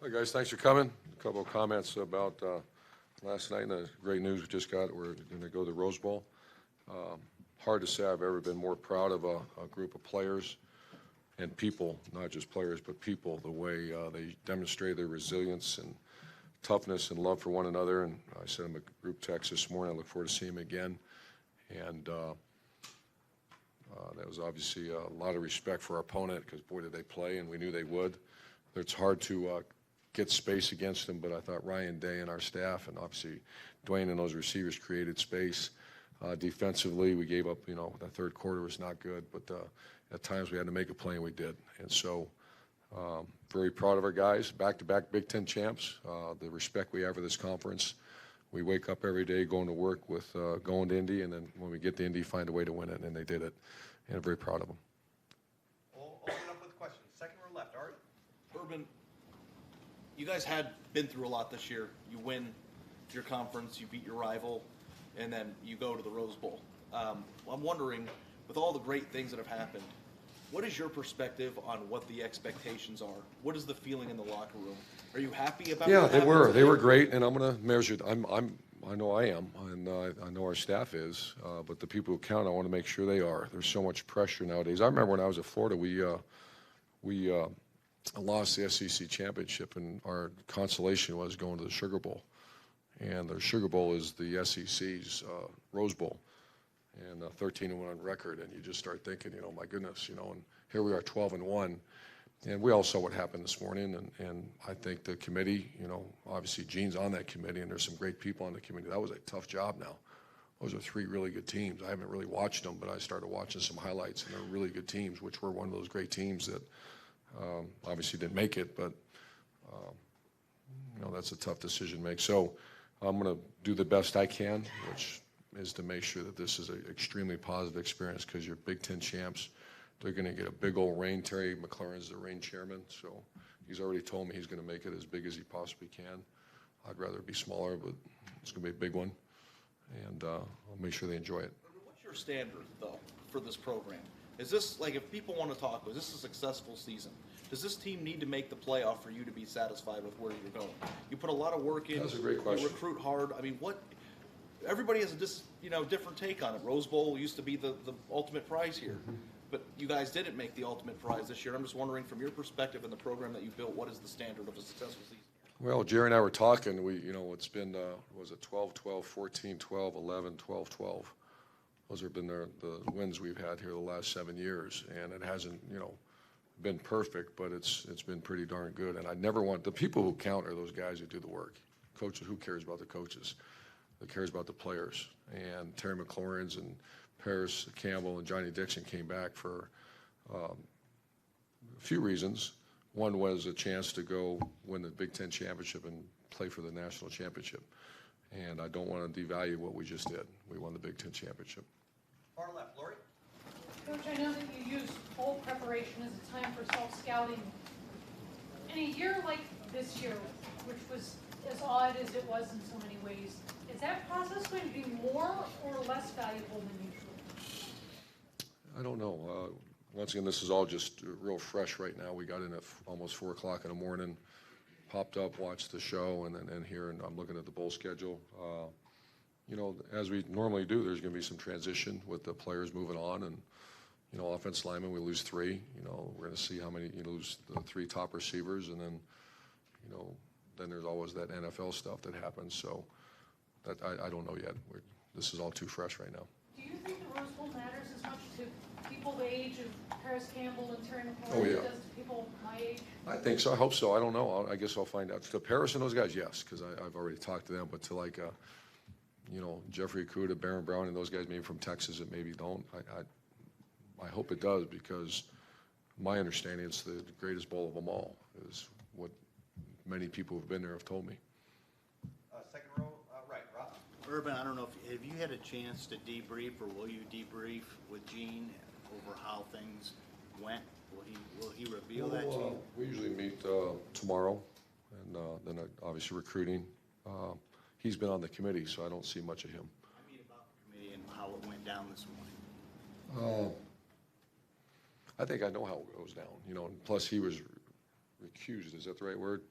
Hi, guys. Thanks for coming. A couple of comments about last night and the great news we just got. We're going to go to the Rose Bowl. Hard to say I've ever been more proud of a group of players and people, not just players, but people, the way they demonstrated their resilience and toughness and love for one another. And I sent him a group text this morning. I look forward to seeing him again. And that was obviously a lot of respect for our opponent because, boy, did they play, and we knew they would. It's hard to get space against them, but I thought Ryan Day and our staff and obviously Dwayne and those receivers created space. Defensively, we gave up, the third quarter was not good, but at times we had to make a play, and we did. And so very proud of our guys, back-to-back Big Ten champs, the respect we have for this conference. We wake up every day going to work with going to Indy, and then when we get to Indy, find a way to win it, and they did it. And I'm very proud of them. We'll open up with questions. Second row left, Art. Urban, you guys had been through a lot this year. You win your conference, you beat your rival, and then you go to the Rose Bowl. I'm wondering, with all the great things that have happened, what is your perspective on what the expectations are? What is the feeling in the locker room? Are you happy about? Yeah, they were. They were great, and I'm going to measure. I know I am, and I know our staff is. But the people who count, I want to make sure they are. There's so much pressure nowadays. I remember when I was at Florida, we lost the SEC championship, and our consolation was going to the Sugar Bowl. And the Sugar Bowl is the SEC's Rose Bowl, and 13-1 on record. And you just start thinking, my goodness, and here we are, 12-1. And we all saw what happened this morning, and I think the committee, obviously Gene's on that committee, and there's some great people on the committee. That was a tough job now. Those are three really good teams. I haven't really watched them, but I started watching some highlights, and they're really good teams, which were one of those great teams that obviously didn't make it, but, that's a tough decision to make. So I'm going to do the best I can, which is to make sure that this is an extremely positive experience because you're Big Ten champs. They're going to get a big old reign. Terry McLaurin's the reign chairman, so he's already told me he's going to make it as big as he possibly can. I'd rather it be smaller, but it's going to be a big one, and I'll make sure they enjoy it. What's your standard, though, for this program? Is this, if people want to talk, is this a successful season? Does this team need to make the playoff for you to be satisfied with where you're going? You put a lot of work in. That's a great question. You recruit hard. I mean, everybody has a different take on it. Rose Bowl used to be the ultimate prize here. Mm-hmm. But you guys didn't make the ultimate prize this year. I'm just wondering, from your perspective and the program that you built, what is the standard of a successful season? Well, Jerry and I were talking. It's been, was it 12-12, 14-12, 11, 12-12. Those have been the wins we've had here the last 7 years. And it hasn't, been perfect, but it's been pretty darn good. And I never want, the people who count are those guys who do the work. Coaches, who cares about the coaches? Who cares about the players? And Terry McLaurin's and Paris Campbell and Johnny Dixon came back for a few reasons. One was a chance to go win the Big Ten championship and play for the national championship. And I don't want to devalue what we just did. We won the Big Ten championship. Far left, Lori. Coach, I know that you use bowl preparation as a time for self-scouting. In a year like this year, which was as odd as it was in so many ways, is that process going to be more or less valuable than usual? I don't know. Once again, this is all just real fresh right now. We got in at almost 4 o'clock in the morning, popped up, watched the show, and then here, and I'm looking at the bowl schedule. As we normally do, there's going to be some transition with the players moving on, and offense linemen, we lose 3. We're going to see how many lose the 3 top receivers, and then then there's always that NFL stuff that happens. So that I don't know yet. This is all too fresh right now. Do you think the Rose Bowl matters as much to people the age of Paris Campbell and Terry McLaurin as it does to people my age? I think so. I hope so. I don't know. I guess I'll find out. To Paris and those guys, yes, because I've already talked to them. But to Jeffrey Okudah, Baron Brown, and those guys maybe from Texas that maybe don't. I hope it does because my understanding it's the greatest bowl of them all is what many people who've been there have told me. Second row right, Rob. Urban, I don't know if have you had a chance to debrief or will you debrief with Gene over how things went? Will he reveal that to you? We usually meet tomorrow, and then obviously recruiting. He's been on the committee, so I don't see much of him. I mean about the committee and how it went down this morning. I think I know how it goes down, and plus he was recused, is that the right word?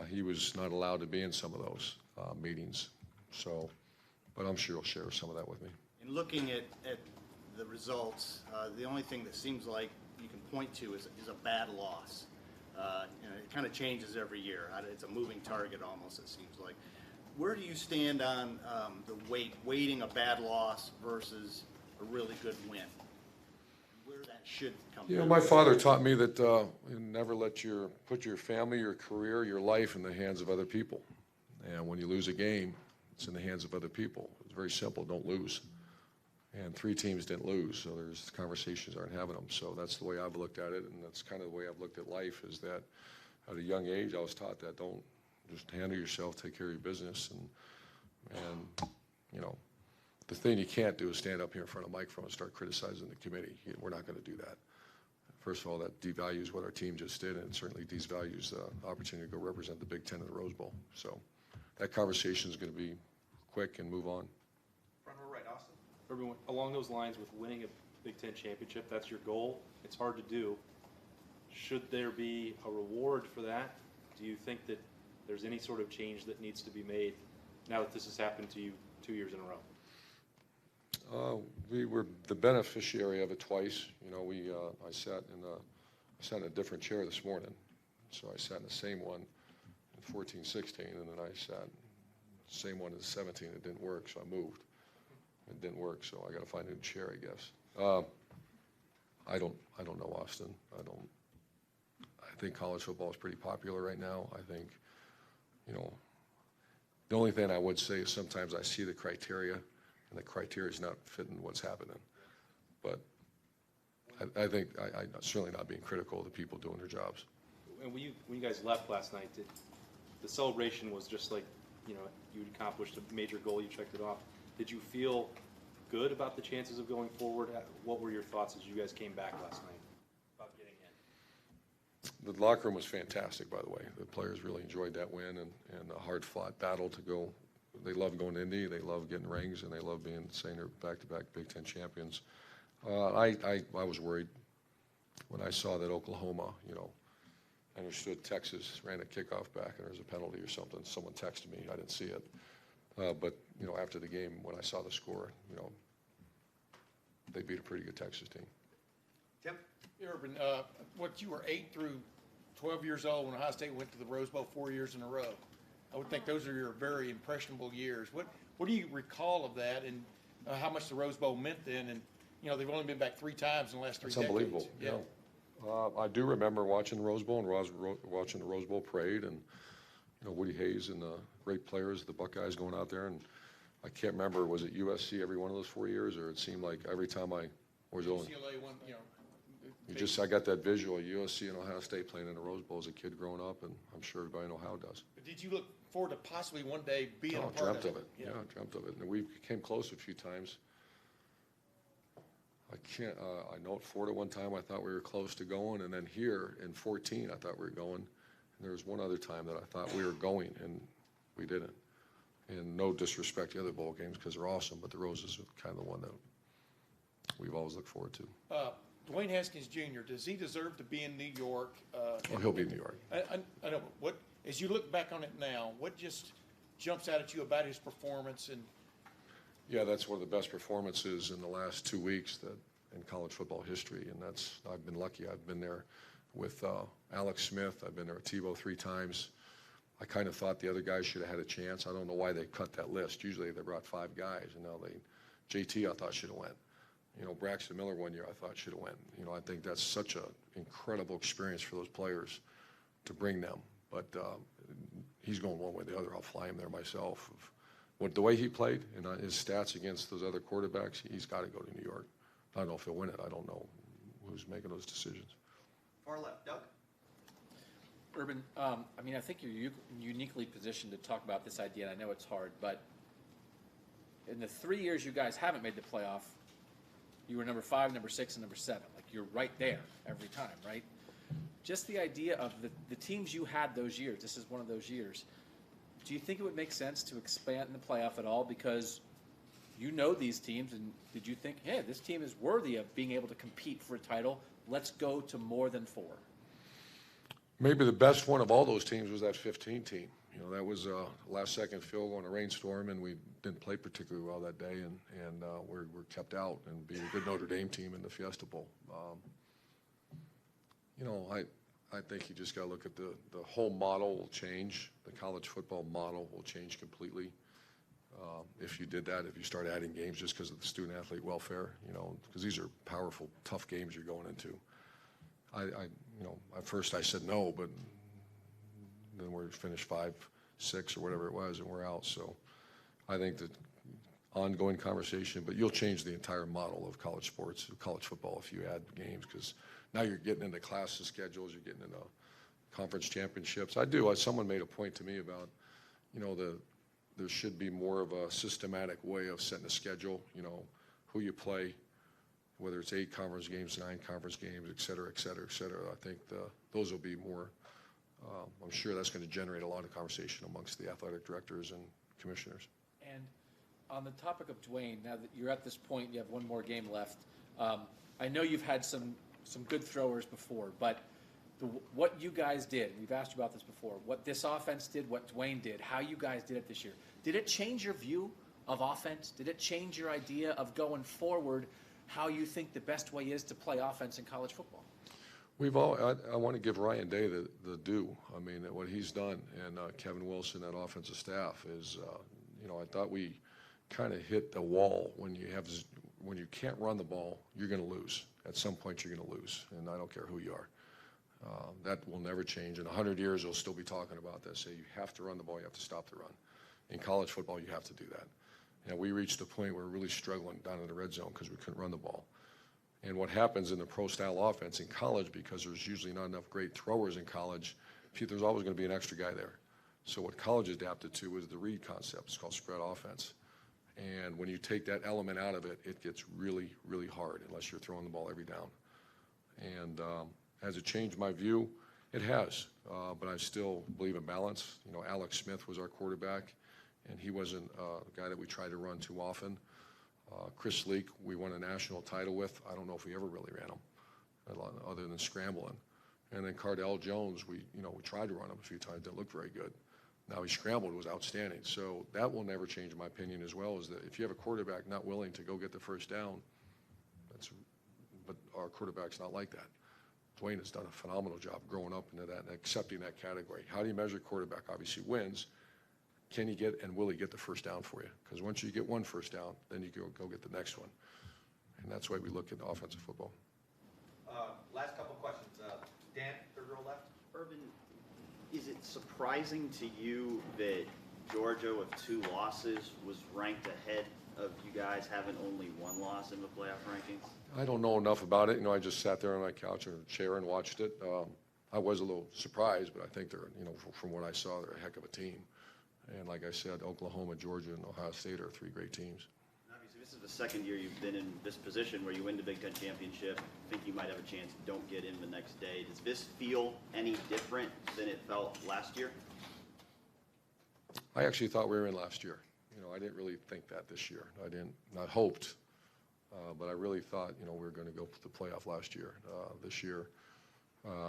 He was not allowed to be in some of those meetings. So, but I'm sure he'll share some of that with me. In looking at the results, the only thing that seems like you can point to is a bad loss. It kind of changes every year. It's a moving target almost, it seems like. Where do you stand on the weighting a bad loss versus a really good win? Where that should come You know, from? my father taught me that you never put your family, your career, your life in the hands of other people. And when you lose a game, it's in the hands of other people. It's very simple, don't lose. And 3 teams didn't lose, so there's conversations aren't having them. So that's the way I've looked at it, and that's kind of the way I've looked at life, is that at a young age I was taught that don't just handle yourself, take care of your business. And you know, the thing you can't do is stand up here in front of a microphone and start criticizing the committee. We're not going to do that. First of all, that devalues what our team just did, and it certainly devalues the opportunity to go represent the Big Ten in the Rose Bowl. So that conversation is going to be quick and move on. Front row right, Austin. Urban, along those lines, with winning a Big Ten championship, that's your goal. It's hard to do. Should there be a reward for that? Do you think that there's any sort of change that needs to be made now that this has happened to you 2 years in a row? We were the beneficiary of it twice. You know, I sat in a different chair this morning. So I sat in the same one in 14, 16, and then I sat in the same one in 17. It didn't work, so I moved. It didn't work, so I got to find a new chair, I guess. I don't know, Austin. I think college football is pretty popular right now. I think, you know, the only thing I would say is sometimes I see the criteria, and the criteria is not fitting what's happening. But I think I'm certainly not being critical of the people doing their jobs. And when you guys left last night, the celebration was just like, you know, you'd accomplished a major goal, you checked it off. Did you feel good about the chances of going forward? What were your thoughts as you guys came back last night about getting in? The locker room was fantastic, by the way. The players really enjoyed that win and a hard-fought battle to go. They love going to Indy. They love getting rings, and they love saying they're back-to-back Big Ten champions. I was worried when I saw that Oklahoma, you know, I understood Texas ran a kickoff back and there was a penalty or something. Someone texted me. I didn't see it. But, you know, after the game, when I saw the score, you know, they beat a pretty good Texas team. Tim? Urban, what you were 8 through 12 years old when Ohio State went to the Rose Bowl 4 years in a row. I would think those are your very impressionable years. What do you recall of that, and how much the Rose Bowl meant then? And you know, they've only been back 3 times in the last 3 It's decades. unbelievable. Yeah. I do remember watching the Rose Bowl and watching the Rose Bowl parade, and you know, Woody Hayes and the great players, the Buckeyes going out there, and I can't remember, was it USC every one of those 4 years, or it seemed like every time I was on. UCLA won, you know. I got that visual of USC and Ohio State playing in the Rose Bowl as a kid growing up, and I'm sure everybody in Ohio does. But did you look forward to possibly one day being a part Dreamt of of it. Yeah, dreamt of it. And we came close a few times. I know at Florida one time I thought we were close to going, and then here in 14 I thought we were going. And there was one other time that I thought we were going, and we didn't. And no disrespect to the other bowl games because they're awesome, but the Rose is kind of the one that we've always looked forward to. Dwayne Haskins Jr., does he deserve to be in New York? He'll be in New York. I know, but as you look back on it now, what just jumps out at you about his performance? And Yeah, that's one of the best performances in the last 2 weeks in college football history, and I've been lucky. I've been there with Alex Smith. I've been there with Tebow 3 times. I kind of thought the other guys should have had a chance. I don't know why they cut that list. Usually they brought 5 guys, and now JT I thought should have went. You know, Braxton Miller 1 year I thought should have went. You know, I think that's such an incredible experience for those players to bring them. But he's going one way or the other. I'll fly him there myself. The way he played and his stats against those other quarterbacks, he's got to go to New York. I don't know if he'll win it. I don't know who's making those decisions. Far left, Doug? Urban, I mean, I think you're uniquely positioned to talk about this idea, and I know it's hard, but in the 3 years you guys haven't made the playoff, you were number 5, number 6, and number 7. Like, you're right there every time, right? Just the idea of the teams you had those years, this is one of those years, do you think it would make sense to expand in the playoff at all? Because you know these teams, and did you think, hey, this team is worthy of being able to compete for a title, let's go to more than 4? Maybe the best one of all those teams was that 15 team. You know, that was a last-second field goal in a rainstorm, and we didn't play particularly well that day, and we're kept out and beat a good Notre Dame team in the Fiesta Bowl. You know, I think you just got to look at the whole model will change. The college football model will change completely if you did that, if you start adding games just because of the student-athlete welfare, you know, because these are powerful, tough games you're going into. You know, at first I said no, but then we're finished 5-6 or whatever it was, and we're out. So I think that ongoing conversation, but you'll change the entire model of college sports, college football, if you add games, because now you're getting into classes schedules, you're getting into conference championships. Someone made a point to me about, you know, there should be more of a systematic way of setting a schedule, you know, who you play, whether it's 8 conference games, 9 conference games, et cetera, et cetera, et cetera. I think those will be more, I'm sure that's going to generate a lot of conversation amongst the athletic directors and commissioners. And on the topic of Dwayne, now that you're at this point, you have one more game left. I know you've had some good throwers before, but what you guys did, we've asked you about this before, what this offense did, what Dwayne did, how you guys did it this year, did it change your view of offense? Did it change your idea of going forward, how you think the best way is to play offense in college football? I want to give Ryan Day the due. I mean, what he's done, and Kevin Wilson, that offensive staff, is, you know, I thought we kind of hit the wall. When you can't run the ball, you're going to lose. At some point, you're going to lose, and I don't care who you are. That will never change. In 100 years, they'll still be talking about this. Say you have to run the ball, you have to stop the run. In college football, you have to do that. And we reached a point where we're really struggling down in the red zone because we couldn't run the ball. And what happens in the pro-style offense in college, because there's usually not enough great throwers in college, there's always going to be an extra guy there. So what college adapted to is the read concept. It's called spread offense. And when you take that element out of it, it gets really, really hard unless you're throwing the ball every down. And has it changed my view? It has, but I still believe in balance. You know, Alex Smith was our quarterback, and he wasn't a guy that we tried to run too often. Chris Leak, we won a national title with. I don't know if we ever really ran him, other than scrambling. And then Cardell Jones, we tried to run him a few times. Didn't look very good. Now he scrambled, was outstanding. So that will never change my opinion as well, is that if you have a quarterback not willing to go get the first down, but our quarterback's not like that. Dwayne has done a phenomenal job growing up into that and accepting that category. How do you measure quarterback? Obviously wins. Can he get and will he get the first down for you? Because once you get one first down, then you go get the next one. And that's why we look at offensive football. Last couple questions. Dan, third row left. Urban, is it surprising to you that Georgia, with 2 losses, was ranked ahead of you guys having only 1 loss in the playoff rankings? I don't know enough about it. You know, I just sat there on my couch or a chair and watched it. I was a little surprised, but I think they're, you know, from what I saw, they're a heck of a team. And like I said, Oklahoma, Georgia, and Ohio State are 3 great teams. Obviously, this is the second year you've been in this position where you win the Big Ten championship, think you might have a chance, don't get in the next day. Does this feel any different than it felt last year? I actually thought we were in last year. You know, I didn't really think that this year. I hoped, but I really thought, you know, we were going to go to the playoff last year. This year,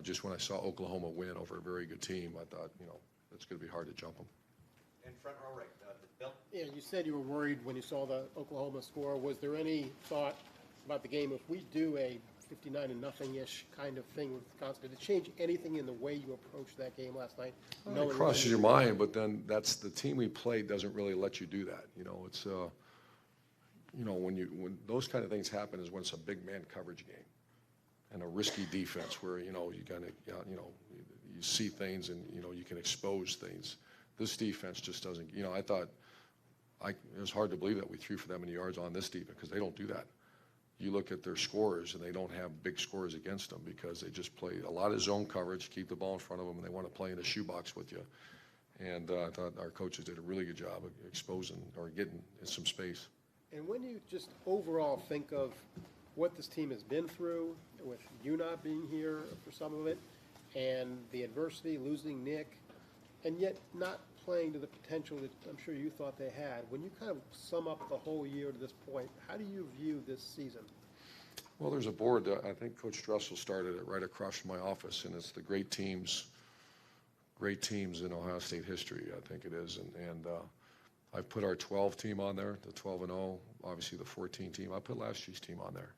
just when I saw Oklahoma win over a very good team, I thought, you know, it's going to be hard to jump them. In front row right. Bill? Yeah, you said you were worried when you saw the Oklahoma score. Was there any thought about the game, if we do a 59-0-ish kind of thing with Wisconsin, did it change anything in the way you approached that game last night? It crosses your mind, but then that's the team we played doesn't really let you do that. You know, it's you know, when those kind of things happen is when it's a big man coverage game and a risky defense where, you know, you see things and, you know, you can expose things. This defense just doesn't, you know, I thought it was hard to believe that we threw for that many yards on this defense because they don't do that. You look at their scores and they don't have big scores against them because they just play a lot of zone coverage, keep the ball in front of them, and they want to play in a shoebox with you. And I thought our coaches did a really good job of exposing or getting in some space. And when you just overall think of what this team has been through, with you not being here for some of it, and the adversity, losing Nick, and yet not playing to the potential that I'm sure you thought they had. When you kind of sum up the whole year to this point, how do you view this season? Well, there's a board, I think Coach Dressel started it right across from my office, and it's the great teams great teams in Ohio State history, I think it is. And I've put our 12 team on there, the 12-0, obviously the 14 team. I put last year's team on there,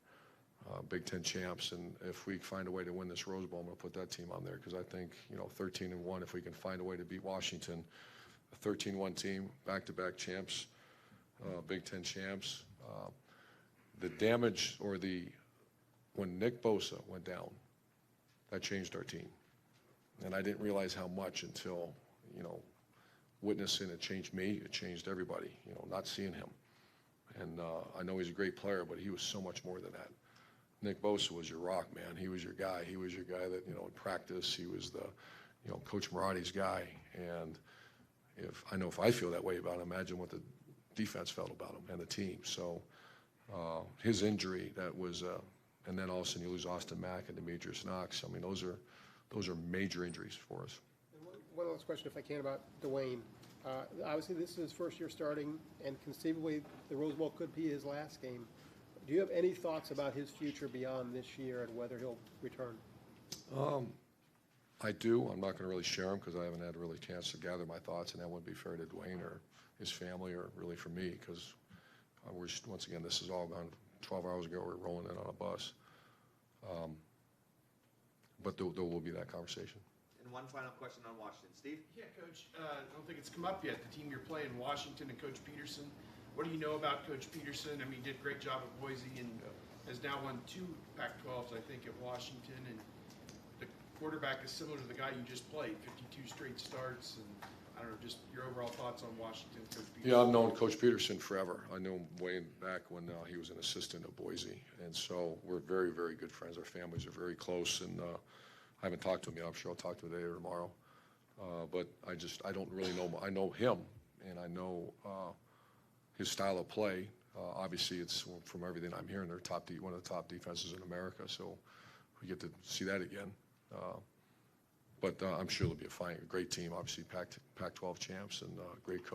Big Ten champs. And if we find a way to win this Rose Bowl, I'm going to put that team on there because I think, 13-1, if we can find a way to beat Washington, a 13-1 team, back-to-back champs, Big Ten champs. The damage when Nick Bosa went down, that changed our team. And I didn't realize how much until, witnessing it changed me, it changed everybody, not seeing him. And I know he's a great player, but he was so much more than that. Nick Bosa was your rock, man. He was your guy. He was your guy that, in practice, he was the, Coach Maratti's guy. And if I feel that way about him, imagine what the defense felt about him and the team. So his injury, that was, and then all of a sudden you lose Austin Mack and Demetrius Knox. I mean, those are major injuries for us. One last question, if I can, about Dwayne. Obviously, this is his first year starting, and conceivably, the Rose Bowl could be his last game. Do you have any thoughts about his future beyond this year and whether he'll return? I do. I'm not going to really share them because I haven't had really a chance to gather my thoughts, and that wouldn't be fair to Dwayne or his family or really for me because once again, this is all gone 12 hours ago. We're rolling in on a bus. But there will be that conversation. And one final question on Washington. Steve? Yeah, Coach, I don't think it's come up yet. The team you're playing, Washington and Coach Peterson. What do you know about Coach Peterson? I mean, he did a great job at Boise and has now won 2 Pac-12s, I think, at Washington. And the quarterback is similar to the guy you just played, 52 straight starts. And I don't know, just your overall thoughts on Washington, Coach Peterson. Yeah, I've known Coach Peterson forever. I knew him way back when he was an assistant at Boise. And so we're very, very good friends. Our families are very close. And I haven't talked to him yet. I'm sure I'll talk to him today or tomorrow. But I don't really know him. I know him, and I know his style of play. Obviously, it's from everything I'm hearing, they're one of the top defenses in America. So we get to see that again. But I'm sure it'll be a great team. Obviously, Pac-12 champs and great coach.